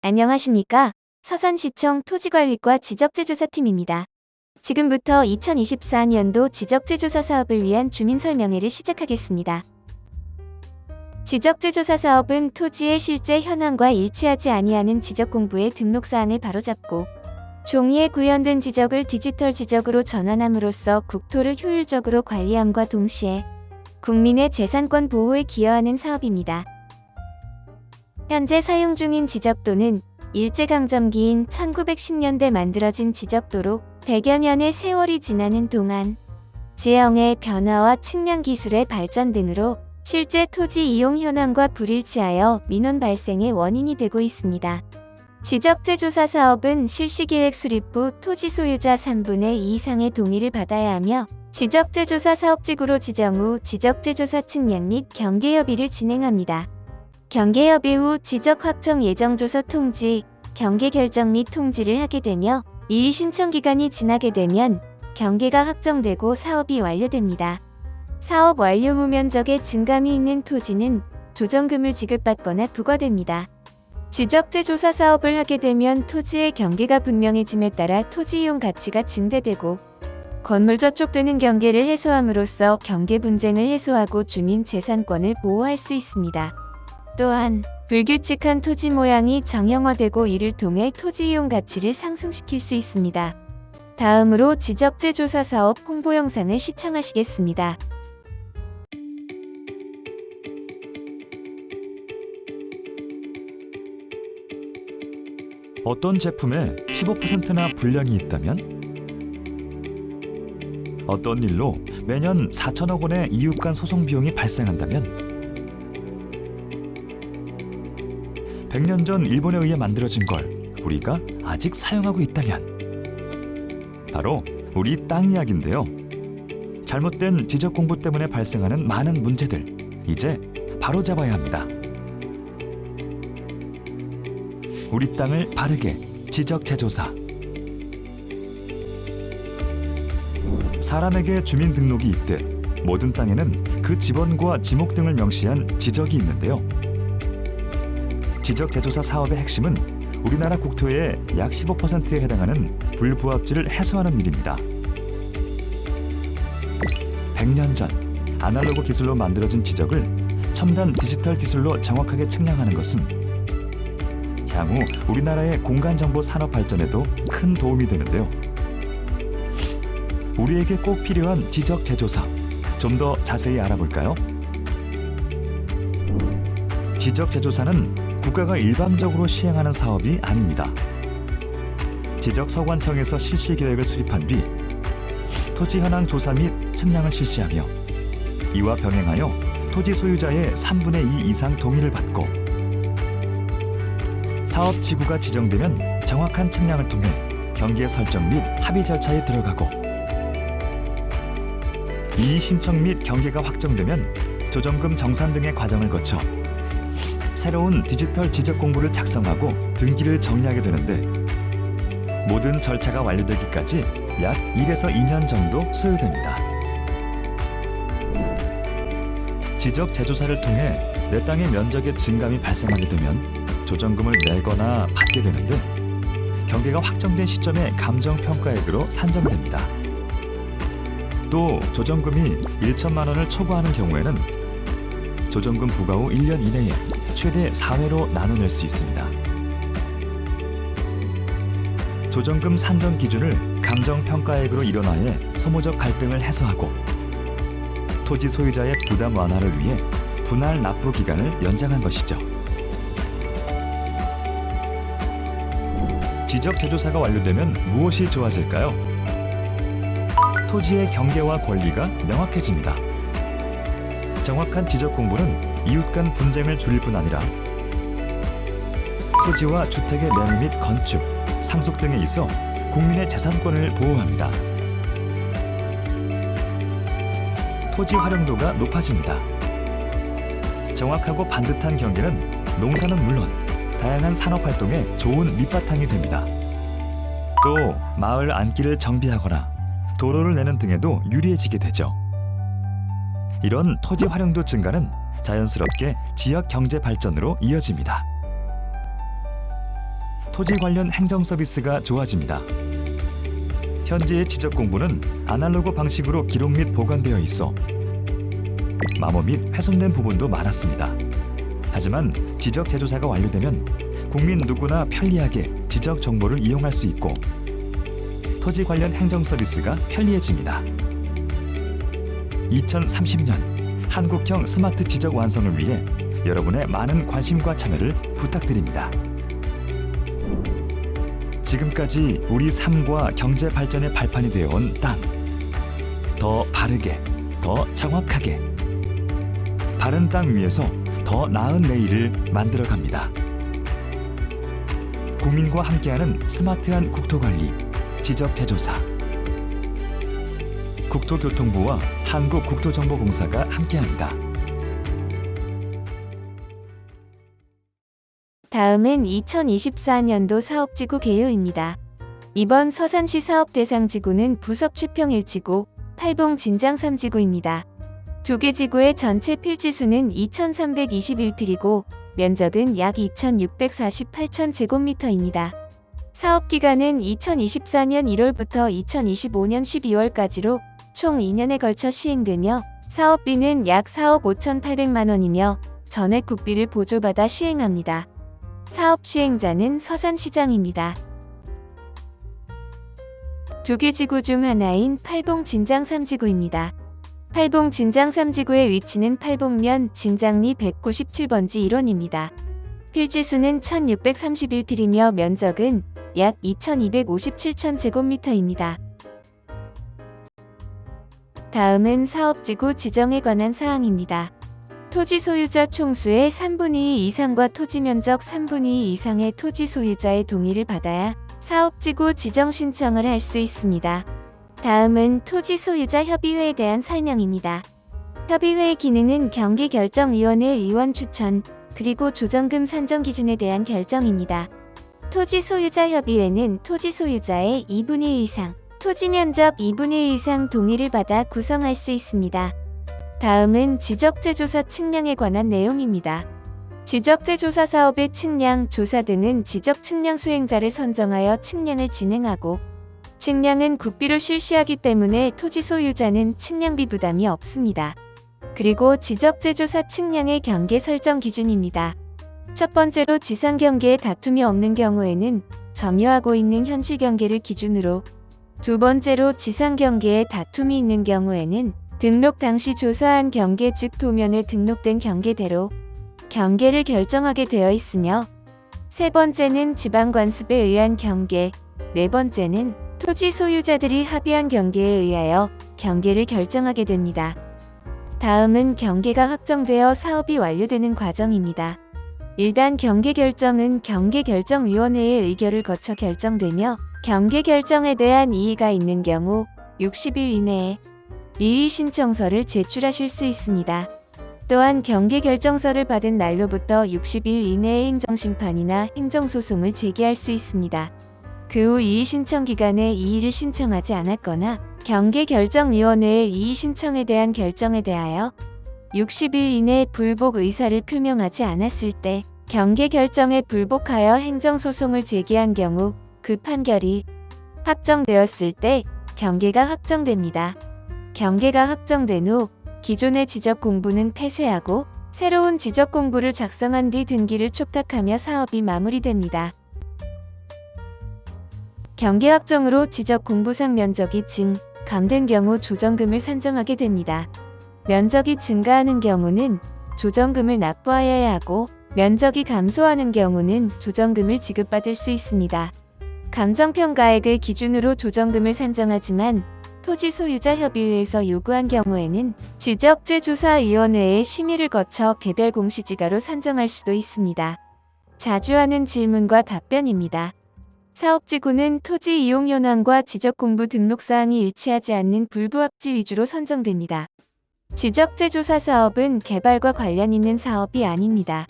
안녕하십니까? 서산시청 토지관리과 지적재조사팀입니다. 지금부터 2024년도 지적재조사 사업을 위한 주민설명회를 시작하겠습니다. 지적재조사 사업은 토지의 실제 현황과 일치하지 아니하는 지적공부의 등록사항을 바로잡고 종이에 구현된 지적을 디지털 지적으로 전환함으로써 국토를 효율적으로 관리함과 동시에 국민의 재산권 보호에 기여하는 사업입니다. 현재 사용 중인 지적도는 일제강점기인 1910년대 만들어진 지적도로 100여 년의 세월이 지나는 동안 지형의 변화와 측량 기술의 발전 등으로 실제 토지 이용 현황과 불일치하여 민원 발생의 원인이 되고 있습니다. 지적재조사 사업은 실시계획 수립 후 토지 소유자 3분의 2 이상의 동의를 받아야 하며 지적재조사 사업지구로 지정 후 지적재조사 측량 및 경계협의를 진행합니다. 경계협의 후 지적 확정 예정조서 통지, 경계 결정 및 통지를 하게 되며 이의 신청 기간이 지나게 되면 경계가 확정되고 사업이 완료됩니다. 사업 완료 후 면적의 증감이 있는 토지는 조정금을 지급받거나 부과됩니다. 지적재조사 사업을 하게 되면 토지의 경계가 분명해짐에 따라 토지 이용 가치가 증대되고 건물 저촉되는 경계를 해소함으로써 경계 분쟁을 해소하고 주민 재산권을 보호할 수 있습니다. 또한 불규칙한 토지 모양이 정형화되고 이를 통해 토지 이용 가치를 상승시킬 수 있습니다. 다음으로 지적재조사 사업 홍보 영상을 시청하시겠습니다. 어떤 제품에 15%나 불량이 있다면? 어떤 일로 매년 4천억 원의 이웃 간 소송 비용이 발생한다면? 100년 전 일본에 의해 만들어진 걸 우리가 아직 사용하고 있다면? 바로 우리 땅 이야기인데요. 잘못된 지적 공부 때문에 발생하는 많은 문제들, 이제 바로잡아야 합니다. 우리 땅을 바르게 지적재조사. 사람에게 주민등록이 있듯 모든 땅에는 그 지번과 지목 등을 명시한 지적이 있는데요. 지적재조사 사업의 핵심은 우리나라 국토의 약 15%에 해당하는 불부합지를 해소하는 일입니다. 100년 전 아날로그 기술로 만들어진 지적을 첨단 디지털 기술로 정확하게 측량하는 것은 향후 우리나라의 공간정보 산업 발전에도 큰 도움이 되는데요. 우리에게 꼭 필요한 지적재조사, 좀 더 자세히 알아볼까요? 지적재조사는 국가가 일반적으로 시행하는 사업이 아닙니다. 지적서관청에서 실시계획을 수립한 뒤 토지 현황 조사 및 측량을 실시하며 이와 병행하여 토지 소유자의 3분의 2 이상 동의를 받고 사업지구가 지정되면 정확한 측량을 통해 경계 설정 및 합의 절차에 들어가고 이의 신청 및 경계가 확정되면 조정금 정산 등의 과정을 거쳐 새로운 디지털 지적 공부를 작성하고 등기를 정리하게 되는데 모든 절차가 완료되기까지 약 1에서 2년 정도 소요됩니다. 지적 재조사를 통해 내 땅의 면적의 증감이 발생하게 되면 조정금을 내거나 받게 되는데 경계가 확정된 시점에 감정평가액으로 산정됩니다. 또 조정금이 1천만 원을 초과하는 경우에는 조정금 부과 후 1년 이내에 최대 4회로 나눠낼 수 있습니다. 조정금 산정 기준을 감정평가액으로 일원화해 소모적 갈등을 해소하고 토지 소유자의 부담 완화를 위해 분할 납부 기간을 연장한 것이죠. 지적재조사가 완료되면 무엇이 좋아질까요? 토지의 경계와 권리가 명확해집니다. 정확한 지적 공부는 이웃 간 분쟁을 줄일 뿐 아니라 토지와 주택의 매매 및 건축, 상속 등에 있어 국민의 재산권을 보호합니다. 토지 활용도가 높아집니다. 정확하고 반듯한 경계는 농사는 물론 다양한 산업 활동에 좋은 밑바탕이 됩니다. 또 마을 안길을 정비하거나 도로를 내는 등에도 유리해지게 되죠. 이런 토지 활용도 증가는 자연스럽게 지역 경제 발전으로 이어집니다. 토지 관련 행정 서비스가 좋아집니다. 현재의 지적 공부는 아날로그 방식으로 기록 및 보관되어 있어 마모 및 훼손된 부분도 많았습니다. 하지만 지적 제조사가 완료되면 국민 누구나 편리하게 지적 정보를 이용할 수 있고 토지 관련 행정 서비스가 편리해집니다. 2030년 한국형 스마트 지적 완성을 위해 여러분의 많은 관심과 참여를 부탁드립니다. 지금까지 우리 삶과 경제 발전의 발판이 되어온 땅. 더 바르게, 더 정확하게. 바른 땅 위에서 더 나은 내일을 만들어 갑니다. 국민과 함께하는 스마트한 국토관리, 지적제조사. 국토교통부와 한국국토정보공사가 함께합니다. 다음은 2024년도 사업지구 개요입니다. 이번 서산시 사업 대상 지구는 부석 최평 1지구, 팔봉 진장 3지구입니다. 두 개 지구의 전체 필지수는 2,321필이고 면적은 약 2,648,000제곱미터입니다. 사업기간은 2024년 1월부터 2025년 12월까지로 총 2년에 걸쳐 시행되며 사업비는 약 4억 5,800만 원이며 전액 국비를 보조받아 시행합니다. 사업 시행자는 서산시장입니다. 두 개 지구 중 하나인 팔봉 진장 3지구입니다. 팔봉 진장 3지구의 위치는 팔봉면 진장리 197번지 1원입니다. 필지수는 1,631필이며 면적은 약 2,257,000제곱미터입니다. 다음은 사업지구 지정에 관한 사항입니다. 토지 소유자 총수의 3분의 2 이상과 토지 면적 3분의 2 이상의 토지 소유자의 동의를 받아야 사업지구 지정 신청을 할 수 있습니다. 다음은 토지 소유자 협의회에 대한 설명입니다. 협의회의 기능은 경기결정위원회 의원 추천, 그리고 조정금 산정 기준에 대한 결정입니다. 토지 소유자 협의회는 토지 소유자의 2분의 1 이상, 토지 면적 2분의 1 이상 동의를 받아 구성할 수 있습니다. 다음은 지적재조사 측량에 관한 내용입니다. 지적재조사 사업의 측량, 조사 등은 지적 측량 수행자를 선정하여 측량을 진행하고 측량은 국비로 실시하기 때문에 토지 소유자는 측량비 부담이 없습니다. 그리고 지적재조사 측량의 경계 설정 기준입니다. 첫 번째로 지상 경계에 다툼이 없는 경우에는 점유하고 있는 현실 경계를 기준으로, 두 번째로 지상 경계에 다툼이 있는 경우에는 등록 당시 조사한 경계 즉 도면에 등록된 경계대로 경계를 결정하게 되어 있으며, 세 번째는 지방관습에 의한 경계, 네 번째는 토지 소유자들이 합의한 경계에 의하여 경계를 결정하게 됩니다. 다음은 경계가 확정되어 사업이 완료되는 과정입니다. 일단 경계 결정은 경계결정위원회의 의결을 거쳐 결정되며 경계 결정에 대한 이의가 있는 경우 60일 이내에 이의 신청서를 제출하실 수 있습니다. 또한 경계 결정서를 받은 날로부터 60일 이내에 행정심판이나 행정소송을 제기할 수 있습니다. 그 후 이의 신청 기간에 이의를 신청하지 않았거나 경계결정위원회의 이의 신청에 대한 결정에 대하여 60일 이내에 불복 의사를 표명하지 않았을 때, 경계 결정에 불복하여 행정소송을 제기한 경우 그 판결이 확정되었을 때 경계가 확정됩니다. 경계가 확정된 후 기존의 지적 공부는 폐쇄하고 새로운 지적 공부를 작성한 뒤 등기를 촉탁하며 사업이 마무리됩니다. 경계 확정으로 지적 공부상 면적이 감된 경우 조정금을 산정하게 됩니다. 면적이 증가하는 경우는 조정금을 납부하여야 하고, 면적이 감소하는 경우는 조정금을 지급받을 수 있습니다. 감정평가액을 기준으로 조정금을 산정하지만 토지 소유자 협의회에서 요구한 경우에는 지적재조사위원회의 심의를 거쳐 개별 공시지가로 산정할 수도 있습니다. 자주 하는 질문과 답변입니다. 사업지구는 토지 이용 현황과 지적공부 등록사항이 일치하지 않는 불부합지 위주로 선정됩니다. 지적재조사 사업은 개발과 관련 있는 사업이 아닙니다.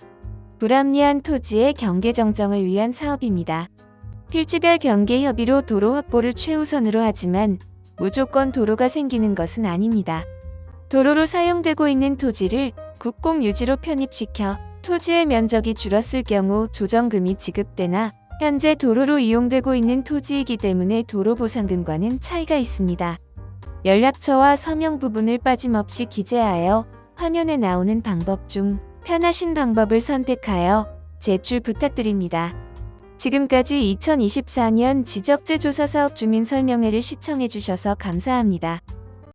불합리한 토지의 경계 정정을 위한 사업입니다. 필지별 경계 협의로 도로 확보를 최우선으로 하지만 무조건 도로가 생기는 것은 아닙니다. 도로로 사용되고 있는 토지를 국공 유지로 편입시켜 토지의 면적이 줄었을 경우 조정금이 지급되나 현재 도로로 이용되고 있는 토지이기 때문에 도로 보상금과는 차이가 있습니다. 연락처와 서명 부분을 빠짐없이 기재하여 화면에 나오는 방법 중 편하신 방법을 선택하여 제출 부탁드립니다. 지금까지 2024년 지적재조사 사업 주민 설명회를 시청해 주셔서 감사합니다.